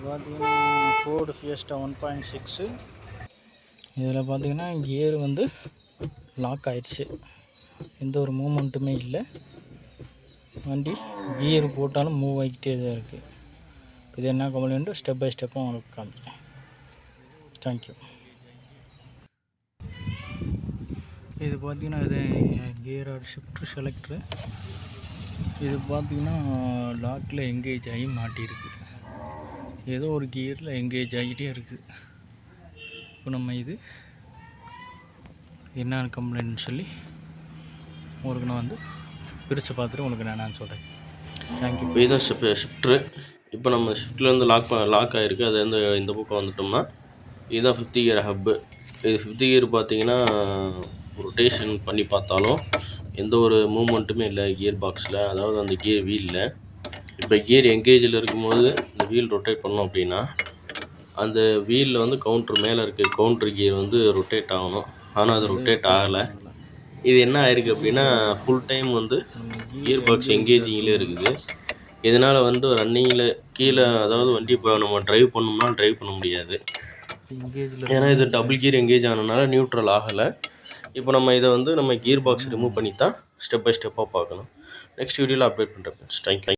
பார்த்தீங்கன்னா Ford Fiesta 1.6. இதில் பார்த்தீங்கன்னா கியர் வந்து லாக் ஆயிடுச்சு, எந்த ஒரு மூமெண்ட்டுமே இல்லை. வண்டி கியர் போட்டாலும் மூவ் ஆகிக்கிட்டே தான் இருக்குது. இது என்ன கம்ப்ளைண்ட்டு ஸ்டெப் பை ஸ்டெப்பாக உங்களுக்கு காமிக்கிறேன். தேங்க்யூ. இது பார்த்தீங்கன்னா இது கியரோட ஷிஃப்ட் செலக்டரு. இது பார்த்தீங்கன்னா லாக்கில் எங்கேஜ் ஆகி மாட்டியிருக்கு. ஏதோ ஒரு கியரில் எங்கேஜ் ஆகிட்டே இருக்குது. இப்போ நம்ம இது என்ன கம்ப்ளைண்ட்னு சொல்லி உங்களுக்கு நான் வந்து பிரித்து பார்த்துட்டு உங்களுக்கு நான் சொல்கிறேன். தேங்க்யூ. இப்போ இதான் ஷிஃப்ட்ரு. இப்போ நம்ம ஷிஃப்ட்லேருந்து லாக் ஆகிருக்கு. அது வந்து இந்த பக்கம் வந்துட்டோம்னா இதுதான் 5th கியர் ஹப்பு. இது 5th கியர் பார்த்தீங்கன்னா ரொட்டேஷன் பண்ணி பார்த்தாலும் எந்த ஒரு மூமெண்ட்டுமே இல்லை கியர் பாக்ஸில், அதாவது அந்த கியர் வீலில். இப்போ கியர் எங்கேஜில் இருக்கும்போது இந்த வீல் ரொட்டேட் பண்ணோம் அப்படின்னா அந்த வீலில் வந்து கவுண்ட்ரு மேலே இருக்குது, கவுண்ட்ரு கியர் வந்து ரொட்டேட் ஆகணும். ஆனால் அது ரொட்டேட் ஆகலை. இது என்ன ஆயிருக்கு அப்படின்னா ஃபுல் டைம் வந்து கியர் பாக்ஸ் எங்கேஜிங்கிலே இருக்குது. இதனால் வந்து ரன்னிங்கில் கீழே, அதாவது வண்டி இப்போ நம்ம ட்ரைவ் பண்ணோம்னா ட்ரைவ் பண்ண முடியாது. ஏன்னா இது டபுள் கியர் எங்கேஜ் ஆனதுனால நியூட்ரல் ஆகலை. இப்போ நம்ம இதை வந்து நம்ம கியர் பாக்ஸ் ரிமூவ் பண்ணி தான் ஸ்டெப் பை ஸ்டெப்பாக பார்க்கணும். நெக்ஸ்ட் வீடியோவில் அப்டேட் பண்ணுறேன். தேங்க்யூ.